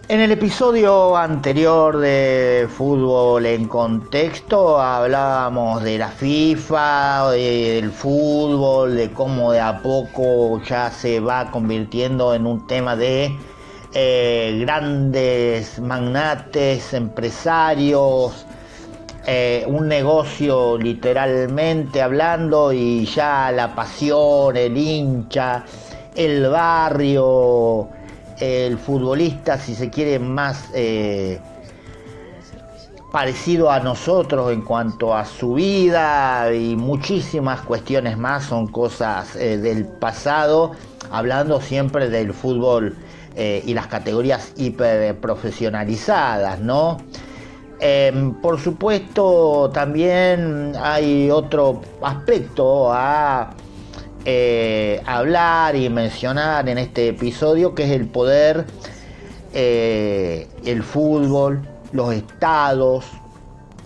En el episodio anterior de Fútbol en Contexto hablábamos de la FIFA, del fútbol, de cómo de a poco ya se va convirtiendo en un tema de grandes magnates, empresarios, un negocio literalmente hablando, y ya la pasión, el hincha, el barrio, el futbolista, si se quiere, más parecido a nosotros en cuanto a su vida y muchísimas cuestiones más, son cosas del pasado, hablando siempre del fútbol y las categorías hiperprofesionalizadas, ¿no? Por supuesto, también hay otro aspecto a hablar y mencionar en este episodio, que es el poder, el fútbol, los estados,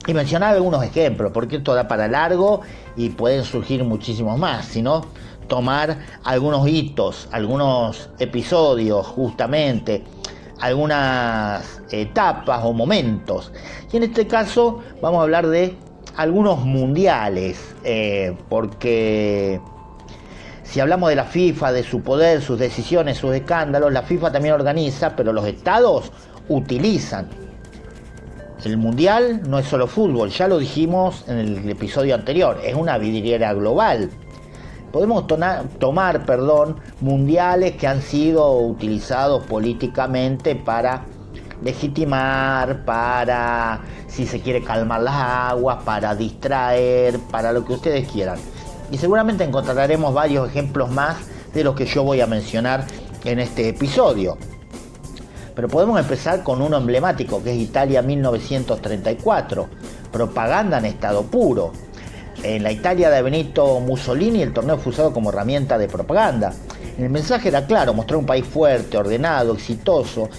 y mencionar algunos ejemplos, porque esto da para largo y pueden surgir muchísimos más, sino tomar algunos hitos, algunos episodios, justamente algunas etapas o momentos. Y en este caso vamos a hablar de algunos mundiales, porque si hablamos de la FIFA, de su poder, sus decisiones, sus escándalos, la FIFA también organiza, pero los estados utilizan. El mundial no es solo fútbol, ya lo dijimos en el episodio anterior, es una vidriera global. Podemos tomar mundiales que han sido utilizados políticamente para legitimar, para, si se quiere, calmar las aguas, para distraer, para lo que ustedes quieran. Y seguramente encontraremos varios ejemplos más de los que yo voy a mencionar en este episodio. Pero podemos empezar con uno emblemático, que es Italia 1934, propaganda en estado puro. En la Italia de Benito Mussolini el torneo fue usado como herramienta de propaganda. El mensaje era claro: mostrar un país fuerte, ordenado, exitoso,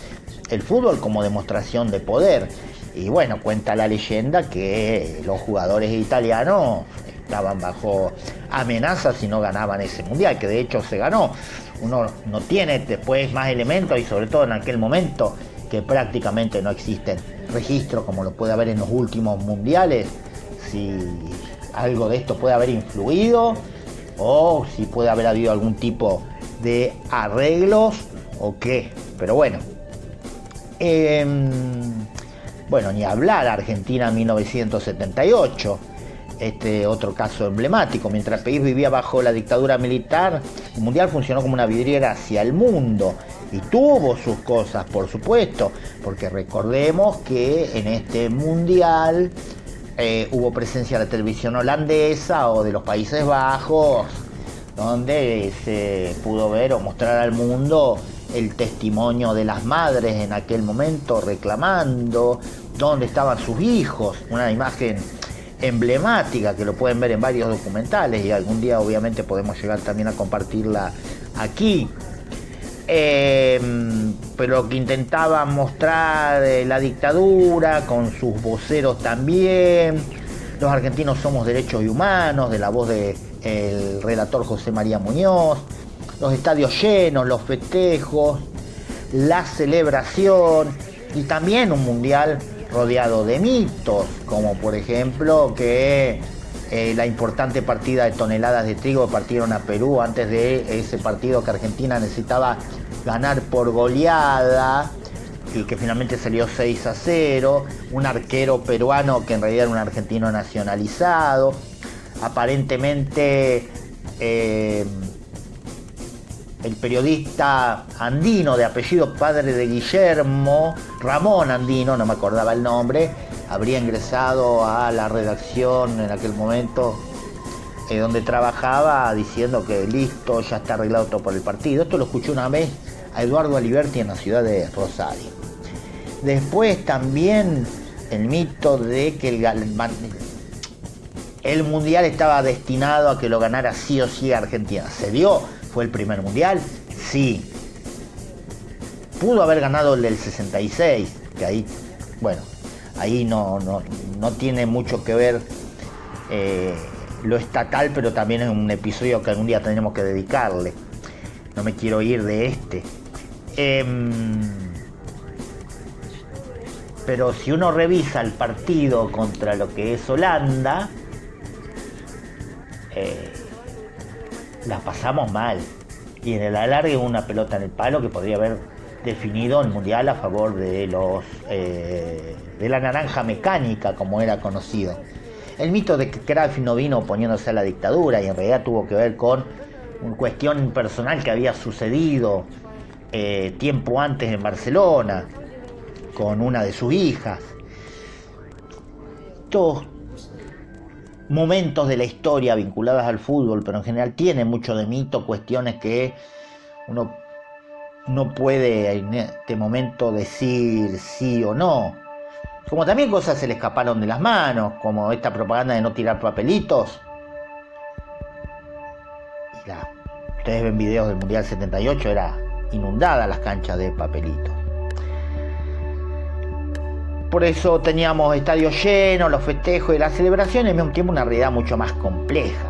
el fútbol como demostración de poder. Y bueno, cuenta la leyenda que los jugadores italianos estaban bajo amenaza si no ganaban ese mundial, que de hecho se ganó. Uno no tiene después más elementos, y sobre todo en aquel momento que prácticamente no existen registros como lo puede haber en los últimos mundiales, si algo de esto puede haber influido o si puede haber habido algún tipo de arreglos o qué. Pero bueno, ni hablar Argentina 1978, otro caso emblemático. Mientras el país vivía bajo la dictadura militar, el mundial funcionó como una vidriera hacia el mundo, y tuvo sus cosas, por supuesto, porque recordemos que en este mundial hubo presencia de la televisión holandesa o de los Países Bajos, donde se pudo ver o mostrar al mundo el testimonio de las madres en aquel momento reclamando dónde estaban sus hijos, una imagen emblemática que lo pueden ver en varios documentales, y algún día obviamente podemos llegar también a compartirla aquí. Pero que intentaba mostrar la dictadura con sus voceros también. Los argentinos somos derechos y humanos, de la voz del relator José María Muñoz. Los estadios llenos, los festejos, la celebración, y también un mundial rodeado de mitos, como por ejemplo que la importante partida de toneladas de trigo que partieron a Perú antes de ese partido que Argentina necesitaba ganar por goleada, y que finalmente salió 6-0, un arquero peruano que en realidad era un argentino nacionalizado, aparentemente el periodista andino de apellido padre de Guillermo, Ramón Andino, no me acordaba el nombre, habría ingresado a la redacción en aquel momento donde trabajaba, diciendo que listo, ya está arreglado todo por el partido. Esto lo escuché una vez a Eduardo Aliberti en la ciudad de Rosario. Después también el mito de que el mundial estaba destinado a que lo ganara sí o sí Argentina. ¿Se dio? ¿Fue el primer mundial? Sí. Pudo haber ganado el del 66, que ahí, ahí no tiene mucho que ver lo estatal, pero también es un episodio que algún día tenemos que dedicarle. No me quiero ir de este. Pero si uno revisa el partido contra lo que es Holanda, la pasamos mal. Y en el alargue una pelota en el palo que podría haber definido el mundial a favor de de la naranja mecánica, como era conocido. El mito de que Cruyff no vino oponiéndose a la dictadura y en realidad tuvo que ver con una cuestión personal que había sucedido tiempo antes en Barcelona con una de sus hijas. Estos momentos de la historia vinculados al fútbol, pero en general tiene mucho de mito, cuestiones que uno no puede en este momento decir sí o no. Como también cosas se le escaparon de las manos, como esta propaganda de no tirar papelitos. Ustedes ven videos del Mundial 78, era inundada las canchas de papelitos. Por eso teníamos estadios llenos, los festejos y las celebraciones, al mismo tiempo una realidad mucho más compleja.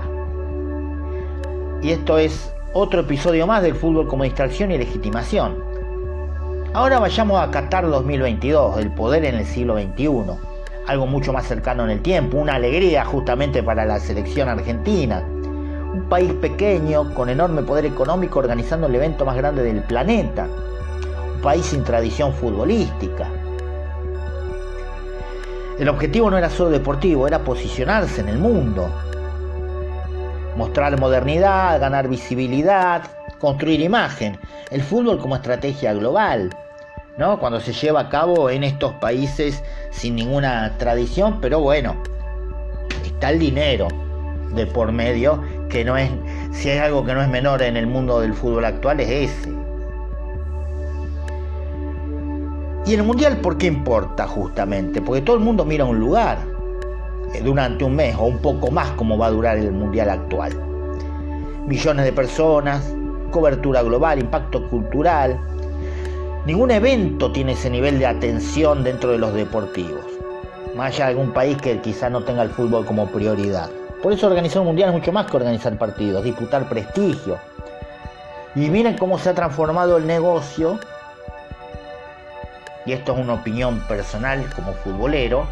Y esto es otro episodio más del fútbol como distracción y legitimación. Ahora vayamos a Qatar 2022, el poder en el siglo XXI. Algo mucho más cercano en el tiempo, una alegría justamente para la selección argentina. Un país pequeño, con enorme poder económico, organizando el evento más grande del planeta. Un país sin tradición futbolística. El objetivo no era solo deportivo, era posicionarse en el mundo. Mostrar modernidad, ganar visibilidad, construir imagen. El fútbol como estrategia global, ¿no? Cuando se lleva a cabo en estos países sin ninguna tradición, pero bueno, está el dinero de por medio, que no es, si hay algo que no es menor en el mundo del fútbol actual, es ese. Y el mundial, ¿por qué importa justamente? Porque todo el mundo mira un lugar durante un mes o un poco más, como va a durar el mundial actual. Millones de personas, cobertura global, impacto cultural. Ningún evento tiene ese nivel de atención dentro de los deportivos, más allá de algún país que quizá no tenga el fútbol como prioridad. Por eso organizar un mundial es mucho más que organizar partidos, disputar prestigio. Y miren cómo se ha transformado el negocio, y esto es una opinión personal como futbolero,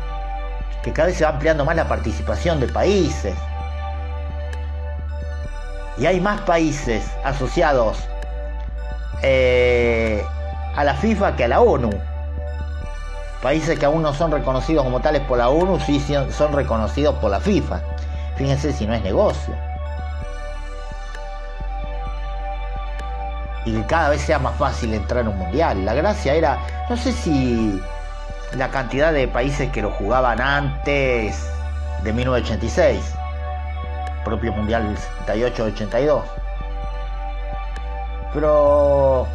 que cada vez se va ampliando más la participación de países. Y hay más países asociados a la FIFA que a la ONU. Países que aún no son reconocidos como tales por la ONU, sí son reconocidos por la FIFA. Fíjense si no es negocio. Y que cada vez sea más fácil entrar en un mundial. La gracia era, no sé si la cantidad de países que lo jugaban antes de 1986, propio mundial del 78-82. Pero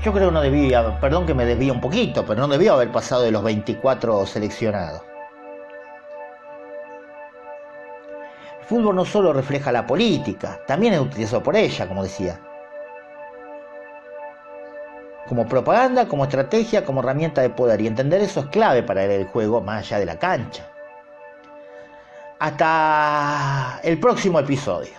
yo creo que no debía, perdón que me desvíe un poquito, pero no debió haber pasado de los 24 seleccionados. El fútbol no solo refleja la política, también es utilizado por ella, como decía. Como propaganda, como estrategia, como herramienta de poder. Y entender eso es clave para el juego más allá de la cancha. Hasta el próximo episodio.